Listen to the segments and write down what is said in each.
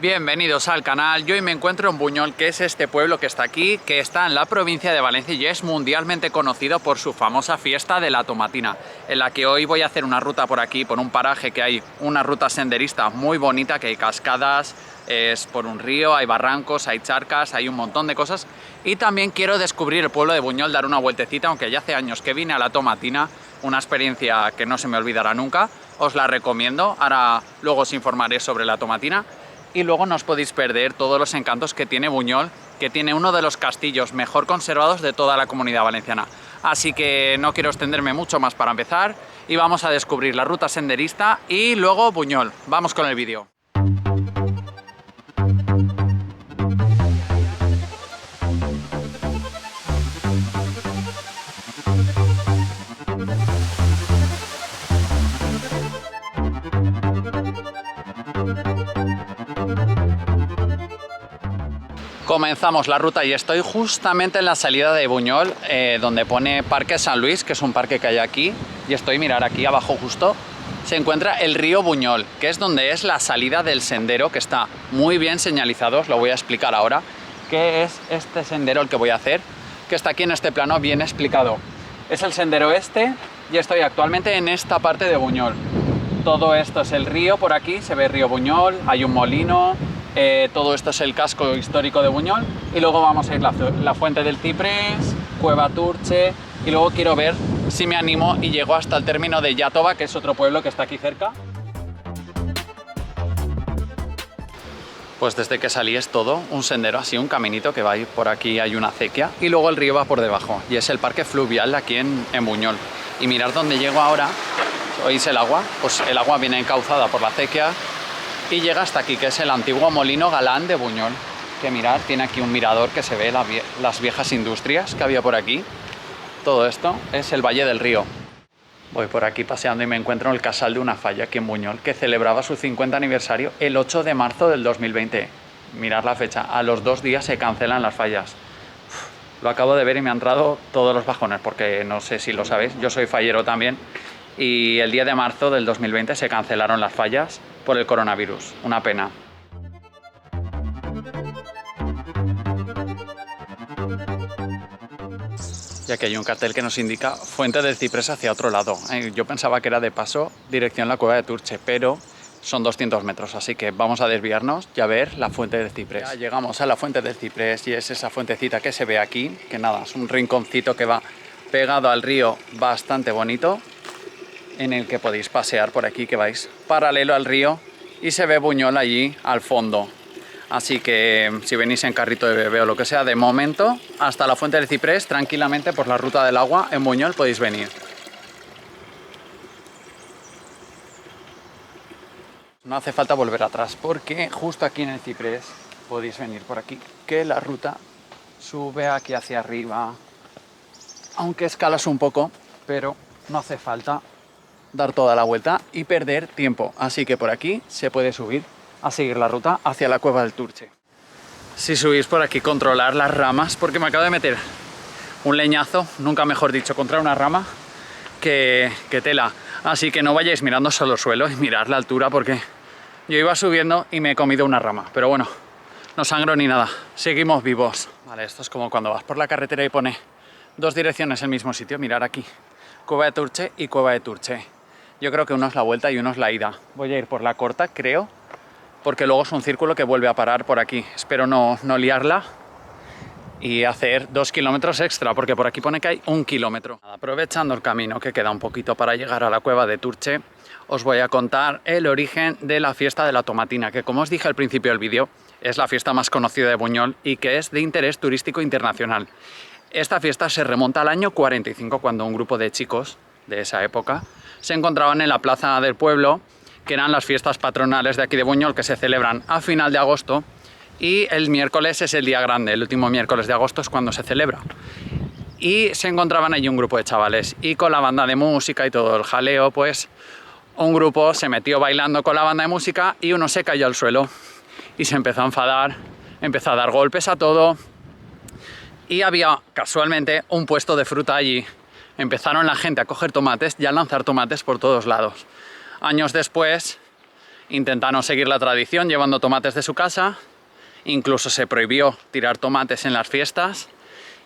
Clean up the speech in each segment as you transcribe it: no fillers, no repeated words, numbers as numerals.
Bienvenidos al canal. Yo hoy me encuentro en Buñol, que es este pueblo que está aquí, que está en la provincia de Valencia y es mundialmente conocido por su famosa fiesta de la tomatina, en la que hoy voy a hacer una ruta por aquí, por un paraje que hay una ruta senderista muy bonita, que hay cascadas, es por un río, hay barrancos, hay charcas, hay un montón de cosas. Y también quiero descubrir el pueblo de Buñol, dar una vueltecita, aunque ya hace años que vine a la tomatina, una experiencia que no se me olvidará nunca, os la recomiendo. Ahora luego os informaré sobre la tomatina. Y luego no os podéis perder todos los encantos que tiene Buñol, que tiene uno de los castillos mejor conservados de toda la Comunidad Valenciana. Así que no quiero extenderme mucho más para empezar y vamos a descubrir la ruta senderista y luego Buñol. Vamos con el vídeo. Comenzamos la ruta y estoy justamente en la salida de Buñol, donde pone Parque San Luis, que es un parque que hay aquí, y estoy, mirar aquí abajo justo, se encuentra el río Buñol, que es donde es la salida del sendero, que está muy bien señalizado, os lo voy a explicar ahora, que es este sendero el que voy a hacer, que está aquí en este plano bien explicado. Es el sendero este y estoy actualmente en esta parte de Buñol. Todo esto es el río, por aquí se ve el río Buñol, hay un molino. Todo esto es el casco histórico de Buñol y luego vamos a ir la Fuente del Ciprés, Cueva Turche y luego quiero ver si me animo y llego hasta el término de Iàtova, que es otro pueblo que está aquí cerca. Pues desde que salí es todo un sendero, así un caminito que va ahí, por aquí hay una acequia y luego el río va por debajo y es el parque fluvial aquí en Buñol. Y mirad dónde llego ahora, ¿oís el agua? Pues el agua viene encauzada por la acequia y llega hasta aquí, que es el antiguo molino Galán de Buñol, que mirad, tiene aquí un mirador que se ve las viejas industrias que había por aquí. Todo esto es el Valle del Río. Voy por aquí paseando y me encuentro en el Casal de una Falla aquí en Buñol, que celebraba su 50 aniversario el 8 de marzo del 2020. Mirad la fecha, a los 2 días se cancelan las fallas. Lo acabo de ver y me han entrado todos los bajones, porque no sé si lo sabéis, yo soy fallero también, y el día de marzo del 2020 se cancelaron las fallas por el coronavirus. Una pena. Y aquí hay un cartel que nos indica Fuente del Ciprés hacia otro lado. Yo pensaba que era de paso dirección la Cueva de Turche, pero son 200 metros, así que vamos a desviarnos y a ver la Fuente del Ciprés. Ya llegamos a la Fuente del Ciprés y es esa fuentecita que se ve aquí, que nada, es un rinconcito que va pegado al río bastante bonito, en el que podéis pasear por aquí, que vais paralelo al río y se ve Buñol allí al fondo. Así que si venís en carrito de bebé o lo que sea, de momento hasta la Fuente del Ciprés tranquilamente por la ruta del agua en Buñol podéis venir. No hace falta volver atrás porque justo aquí en el Ciprés podéis venir por aquí, que la ruta sube aquí hacia arriba, aunque escalas un poco, pero no hace falta dar toda la vuelta y perder tiempo, así que por aquí se puede subir a seguir la ruta hacia la Cueva del Turche. Si subís por aquí, controlar las ramas, porque me acabo de meter un leñazo, nunca mejor dicho, contra una rama, que tela, así que no vayáis mirando solo el suelo y mirad la altura, porque yo iba subiendo y me he comido una rama, pero bueno, no sangro ni nada, seguimos vivos. Vale, esto es como cuando vas por la carretera y pone 2 direcciones en el mismo sitio, mirad aquí, Cueva de Turche y Cueva de Turche. Yo creo que uno es la vuelta y uno es la ida. Voy a ir por la corta, creo, porque luego es un círculo que vuelve a parar por aquí. Espero no liarla y hacer 2 kilómetros extra, porque por aquí pone que hay 1 kilómetro. Aprovechando el camino, que queda un poquito para llegar a la Cueva de Turche, os voy a contar el origen de la fiesta de la tomatina, que como os dije al principio del vídeo, es la fiesta más conocida de Buñol y que es de interés turístico internacional. Esta fiesta se remonta al año 45, cuando un grupo de chicos de esa época se encontraban en la plaza del pueblo, que eran las fiestas patronales de aquí de Buñol, que se celebran a final de agosto, y el miércoles es el día grande, el último miércoles de agosto es cuando se celebra. Y se encontraban allí un grupo de chavales, y con la banda de música y todo el jaleo, pues un grupo se metió bailando con la banda de música y uno se cayó al suelo y se empezó a enfadar, empezó a dar golpes a todo, y había casualmente un puesto de fruta allí. Empezaron la gente a coger tomates y a lanzar tomates por todos lados. Años después intentaron seguir la tradición llevando tomates de su casa, incluso se prohibió tirar tomates en las fiestas,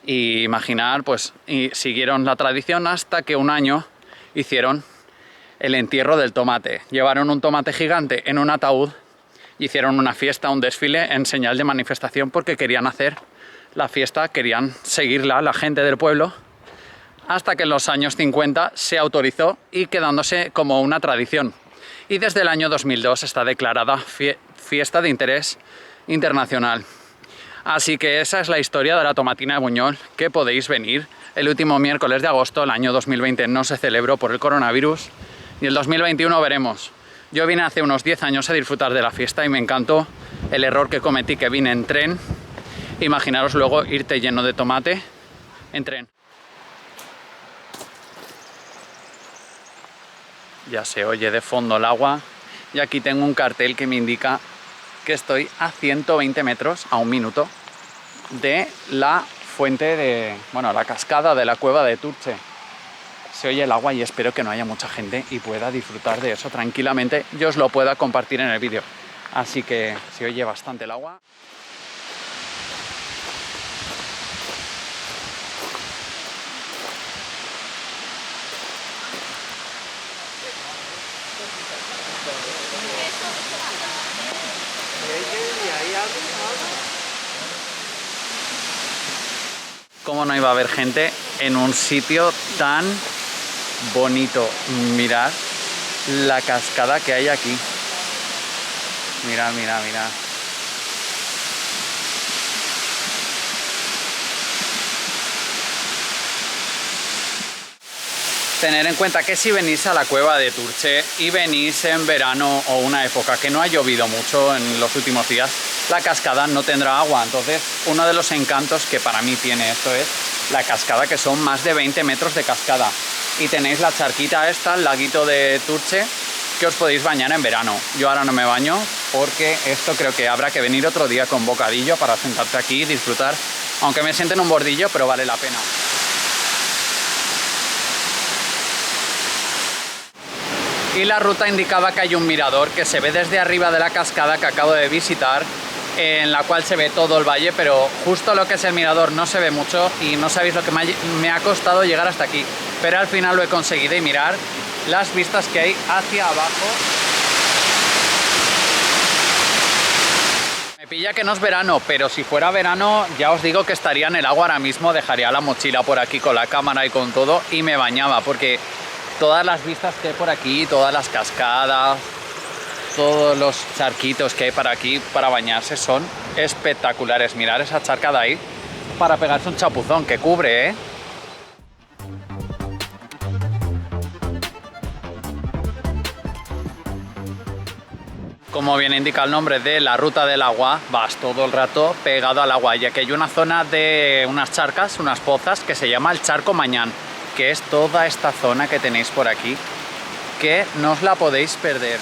y imaginar, pues, y siguieron la tradición hasta que un año hicieron el entierro del tomate. Llevaron un tomate gigante en un ataúd, hicieron una fiesta, un desfile en señal de manifestación porque querían hacer la fiesta, querían seguirla la gente del pueblo, hasta que en los años 50 se autorizó y quedándose como una tradición. Y desde el año 2002 está declarada fiesta de interés internacional. Así que esa es la historia de la tomatina de Buñol, que podéis venir. El último miércoles de agosto, el año 2020 no se celebró por el coronavirus y el 2021 veremos. Yo vine hace unos 10 años a disfrutar de la fiesta y me encantó el error que cometí, que vine en tren. Imaginaros luego irte lleno de tomate en tren. Ya se oye de fondo el agua y aquí tengo un cartel que me indica que estoy a 120 metros, a un minuto, de la fuente de, bueno, la cascada de la cueva de Turche. Se oye el agua y espero que no haya mucha gente y pueda disfrutar de eso tranquilamente. Yo os lo pueda compartir en el vídeo. Así que se oye bastante el agua. ¿Cómo no iba a haber gente en un sitio tan bonito? Mirad la cascada que hay aquí. Mirad, mirad, mirad. Tener en cuenta que si venís a la cueva de Turche y venís en verano o una época que no ha llovido mucho en los últimos días, la cascada no tendrá agua. Entonces, uno de los encantos que para mí tiene esto es la cascada, que son más de 20 metros de cascada. Y tenéis la charquita esta, el laguito de Turche, que os podéis bañar en verano. Yo ahora no me baño porque esto creo que habrá que venir otro día con bocadillo para sentarte aquí y disfrutar. Aunque me siente en un bordillo, pero vale la pena. Y la ruta indicaba que hay un mirador que se ve desde arriba de la cascada que acabo de visitar, en la cual se ve todo el valle, pero justo lo que es el mirador no se ve mucho y no sabéis lo que me ha costado llegar hasta aquí. Pero al final lo he conseguido y mirar las vistas que hay hacia abajo. Me pilla que no es verano, pero si fuera verano ya os digo que estaría en el agua ahora mismo, dejaría la mochila por aquí con la cámara y con todo y me bañaba, porque todas las vistas que hay por aquí, todas las cascadas, todos los charquitos que hay para aquí para bañarse son espectaculares. Mirad esa charca de ahí para pegarse un chapuzón que cubre, ¿eh? Como bien indica el nombre de la ruta del agua, vas todo el rato pegado al agua, ya que hay una zona de unas charcas, unas pozas, que se llama el Charco Mañán, que es toda esta zona que tenéis por aquí, que no os la podéis perder.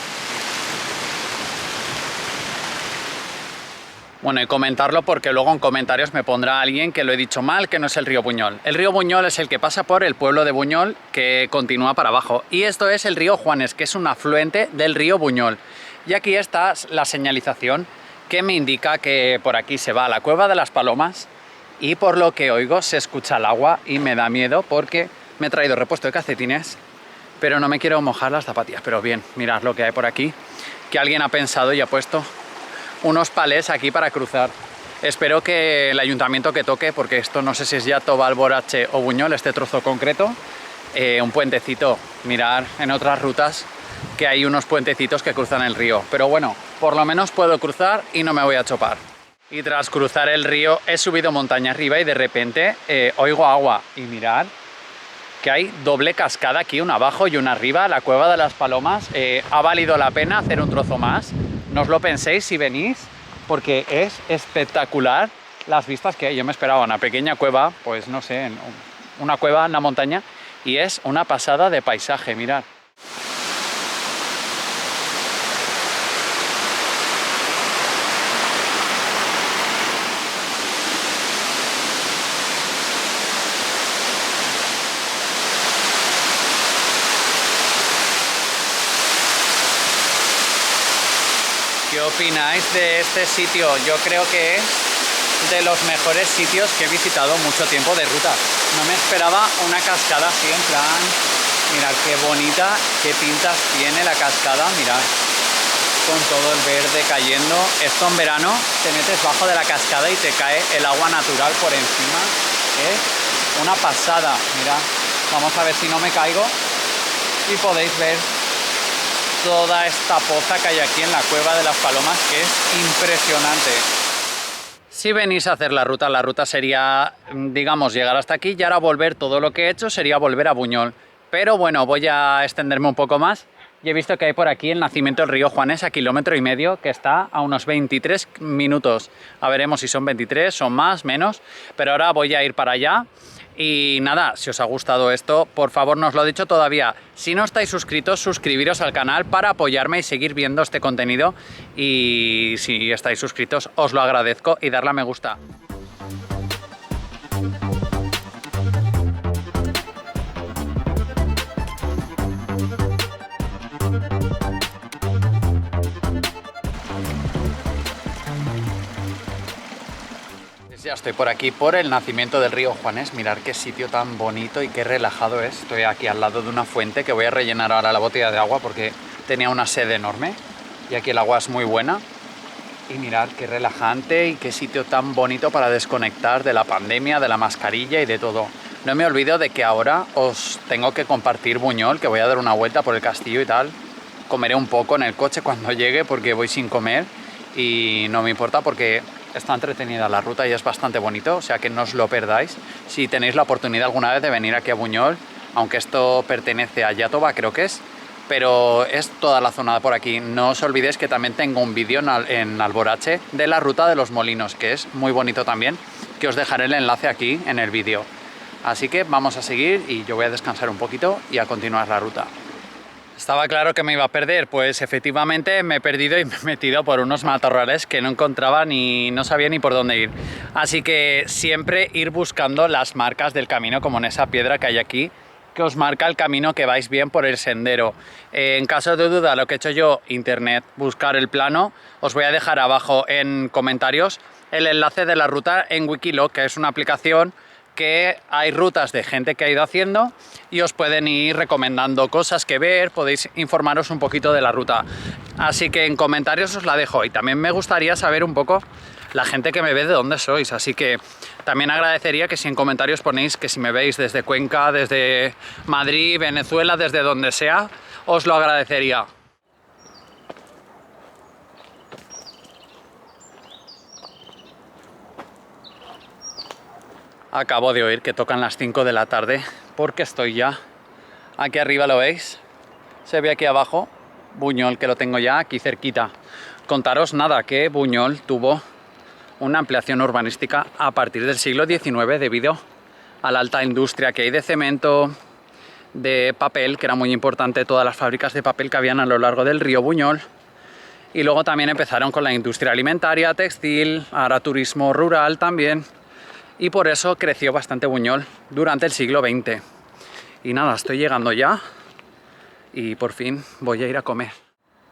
Bueno, y comentarlo porque luego en comentarios me pondrá alguien que lo he dicho mal, que no es el río Buñol. El río Buñol es el que pasa por el pueblo de Buñol, que continúa para abajo. Y esto es el río Juanes, que es un afluente del río Buñol. Y aquí está la señalización que me indica que por aquí se va a la Cueva de las Palomas, y por lo que oigo se escucha el agua y me da miedo porque me he traído repuesto de calcetines, pero no me quiero mojar las zapatillas. Pero bien, mirad lo que hay por aquí, que alguien ha pensado y ha puesto unos palés aquí para cruzar. Espero que el ayuntamiento que toque, porque esto no sé si es ya Toba, Alborache o Buñol, este trozo concreto, un puentecito. Mirad en otras rutas que hay unos puentecitos que cruzan el río, pero bueno, por lo menos puedo cruzar y no me voy a chopar. Y tras cruzar el río he subido montaña arriba y de repente oigo agua y mirad que hay doble cascada aquí, una abajo y una arriba. La Cueva de las Palomas, ha valido la pena hacer un trozo más. No os lo penséis si venís, porque es espectacular las vistas que hay. Yo me esperaba una pequeña cueva, pues no sé, una cueva en la montaña, y es una pasada de paisaje, mirad. ¿Qué opináis de este sitio? Yo creo que es de los mejores sitios que he visitado mucho tiempo de ruta. No me esperaba una cascada así en plan, mirad qué bonita, qué pintas tiene la cascada, mirad, con todo el verde cayendo. Esto en verano te metes bajo de la cascada y te cae el agua natural por encima. Es una pasada, mirad. Vamos a ver si no me caigo y podéis ver toda esta poza que hay aquí en la Cueva de las Palomas, que es impresionante. Si venís a hacer la ruta sería, digamos, llegar hasta aquí y ahora volver. Todo lo que he hecho sería volver a Buñol. Pero bueno, voy a extenderme un poco más y he visto que hay por aquí el nacimiento del río Juanes a 1,5 kilómetros, que está a unos 23 minutos. A veremos si son 23, son más, menos, pero ahora voy a ir para allá. Y nada, si os ha gustado esto, por favor, no os lo he dicho todavía, si no estáis suscritos, suscribiros al canal para apoyarme y seguir viendo este contenido. Y si estáis suscritos, os lo agradezco y darle a me gusta. Ya estoy por aquí, por el nacimiento del río Juanes. Mirad qué sitio tan bonito y qué relajado es. Estoy aquí al lado de una fuente que voy a rellenar ahora la botella de agua porque tenía una sed enorme. Y aquí el agua es muy buena. Y mirad qué relajante y qué sitio tan bonito para desconectar de la pandemia, de la mascarilla y de todo. No me olvido de que ahora os tengo que compartir Buñol, que voy a dar una vuelta por el castillo y tal. Comeré un poco en el coche cuando llegue porque voy sin comer y no me importa porque está entretenida la ruta y es bastante bonito, o sea que no os lo perdáis. Si tenéis la oportunidad alguna vez de venir aquí a Buñol, aunque esto pertenece a Iàtova, creo que es, pero es toda la zona de por aquí. No os olvidéis que también tengo un vídeo en Alborache de la ruta de los molinos, que es muy bonito también, que os dejaré el enlace aquí en el vídeo. Así que vamos a seguir y yo voy a descansar un poquito y a continuar la ruta. Estaba claro que me iba a perder, pues efectivamente me he perdido y me he metido por unos matorrales que no encontraba ni no sabía ni por dónde ir. Así que siempre ir buscando las marcas del camino, como en esa piedra que hay aquí, que os marca el camino que vais bien por el sendero. En caso de duda, lo que he hecho yo, internet, buscar el plano, os voy a dejar abajo en comentarios el enlace de la ruta en Wikiloc, que es una aplicación que hay rutas de gente que ha ido haciendo y os pueden ir recomendando cosas que ver, podéis informaros un poquito de la ruta. Así que en comentarios os la dejo y también me gustaría saber un poco la gente que me ve de dónde sois, así que también agradecería que si en comentarios ponéis que si me veis desde Cuenca, desde Madrid, Venezuela, desde donde sea, os lo agradecería. Acabo de oír que tocan las 5 de la tarde porque estoy ya aquí arriba, ¿lo veis? Se ve aquí abajo Buñol, que lo tengo ya aquí cerquita. Contaros nada, que Buñol tuvo una ampliación urbanística a partir del siglo XIX debido a la alta industria que hay de cemento, de papel, que era muy importante, todas las fábricas de papel que habían a lo largo del río Buñol. Y luego también empezaron con la industria alimentaria, textil, ahora turismo rural también. Y por eso creció bastante Buñol durante el siglo XX. Y nada, estoy llegando ya y por fin voy a ir a comer.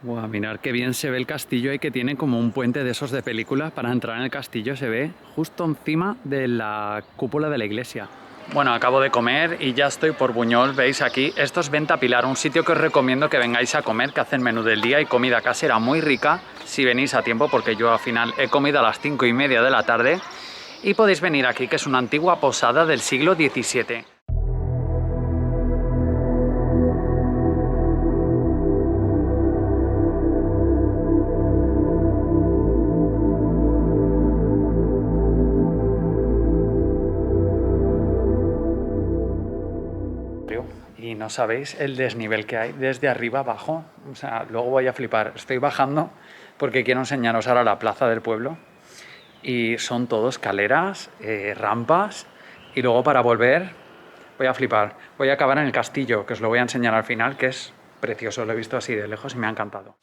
Buah, mirad qué bien se ve el castillo y que tiene como un puente de esos de película. Para entrar en el castillo se ve justo encima de la cúpula de la iglesia. Bueno, acabo de comer y ya estoy por Buñol, veis aquí. Esto es Venta Pilar, un sitio que os recomiendo que vengáis a comer, que hacen menú del día y comida casera muy rica, si venís a tiempo, porque yo al final he comido a las 5:30 de la tarde. Y podéis venir aquí, que es una antigua posada del siglo XVII. Y no sabéis el desnivel que hay desde arriba abajo. O sea, luego voy a flipar. Estoy bajando porque quiero enseñaros ahora la plaza del pueblo. Y son todo escaleras, rampas, y luego para volver voy a flipar. Voy a acabar en el castillo, que os lo voy a enseñar al final, que es precioso, lo he visto así de lejos y me ha encantado.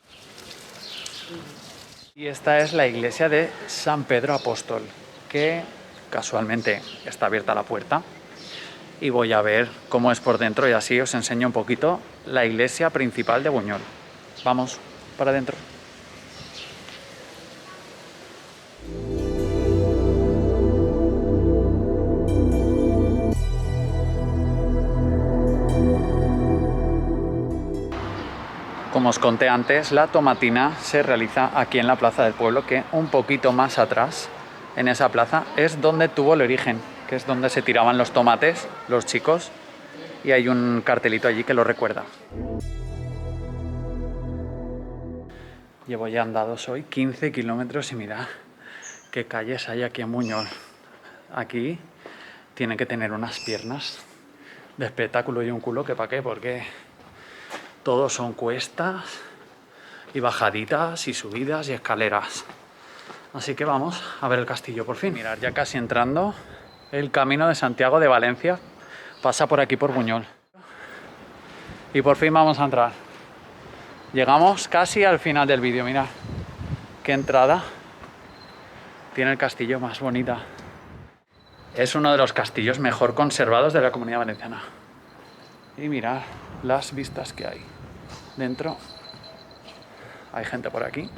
Y esta es la iglesia de San Pedro Apóstol, que casualmente está abierta la puerta. Y voy a ver cómo es por dentro y así os enseño un poquito la iglesia principal de Buñol. Vamos para adentro. como os conté antes, la tomatina se realiza aquí en la plaza del pueblo, que un poquito más atrás, en esa plaza, es donde tuvo el origen, que es donde se tiraban los tomates, los chicos, y hay un cartelito allí que lo recuerda. Llevo ya andados hoy 15 kilómetros y mirad qué calles hay aquí en Buñol. Aquí tiene que tener unas piernas de espectáculo y un culo que pa' qué, porque todos son cuestas y bajaditas y subidas y escaleras. Así que vamos a ver el castillo por fin. Mirad, ya casi entrando, el camino de Santiago de Valencia pasa por aquí por Buñol. Y por fin vamos a entrar. Llegamos casi al final del vídeo, mirad qué entrada tiene el castillo más bonita. Es uno de los castillos mejor conservados de la Comunidad Valenciana. Y mirad las vistas que hay. Dentro hay gente por aquí.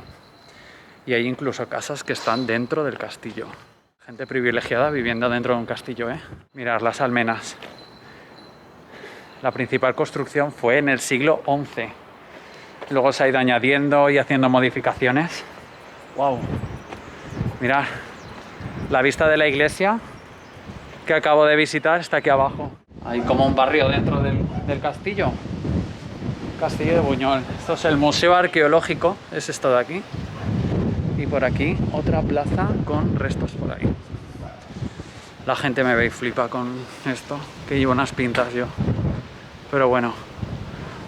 Y hay incluso casas que están dentro del castillo. Gente privilegiada viviendo dentro de un castillo, ¿eh? Mirad las almenas. La principal construcción fue en el siglo XI. Luego se ha ido añadiendo y haciendo modificaciones. ¡Wow! Mirad, la vista de la iglesia que acabo de visitar está aquí abajo. Hay como un barrio dentro del castillo. Castillo de Buñol. Esto es el Museo Arqueológico, es esto de aquí. Y por aquí otra plaza con restos por ahí. La gente me ve y flipa con esto, que llevo unas pintas yo. Pero bueno,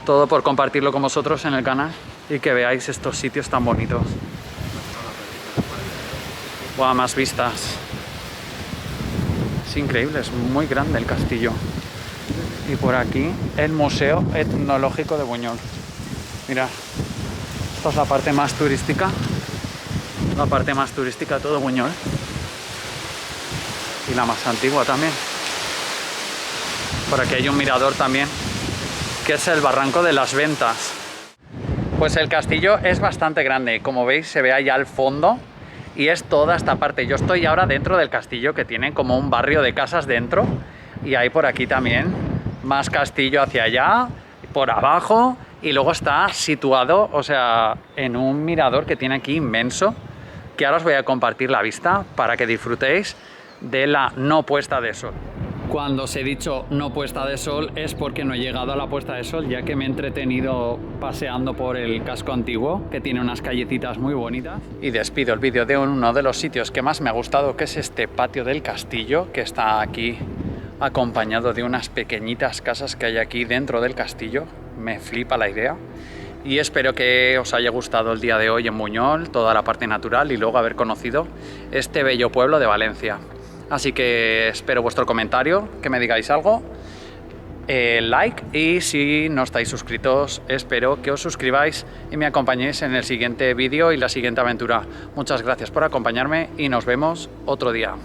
todo por compartirlo con vosotros en el canal y que veáis estos sitios tan bonitos. Wow, más vistas. Es increíble, es muy grande el castillo. Y por aquí el Museo Etnológico de Buñol. Mirad, esta es la parte más turística. La parte más turística de todo Buñol. Y la más antigua también. Por aquí hay un mirador también, que es el Barranco de las Ventas. Pues el castillo es bastante grande. Como veis, se ve allá al fondo. Y es toda esta parte. Yo estoy ahora dentro del castillo, que tiene como un barrio de casas dentro. Y hay por aquí también más castillo hacia allá, por abajo. Y luego está situado, o sea, en un mirador que tiene aquí inmenso, que ahora os voy a compartir la vista para que disfrutéis de la no puesta de sol. Cuando os he dicho no puesta de sol es porque no he llegado a la puesta de sol, ya que me he entretenido paseando por el casco antiguo, que tiene unas callecitas muy bonitas. Y despido el vídeo de uno de los sitios que más me ha gustado, que es este patio del castillo, que está aquí acompañado de unas pequeñitas casas que hay aquí dentro del castillo. Me flipa la idea. Y espero que os haya gustado el día de hoy en Buñol, toda la parte natural y luego haber conocido este bello pueblo de Valencia. Así que espero vuestro comentario, que me digáis algo, like, y si no estáis suscritos, espero que os suscribáis y me acompañéis en el siguiente vídeo y la siguiente aventura. Muchas gracias por acompañarme y nos vemos otro día.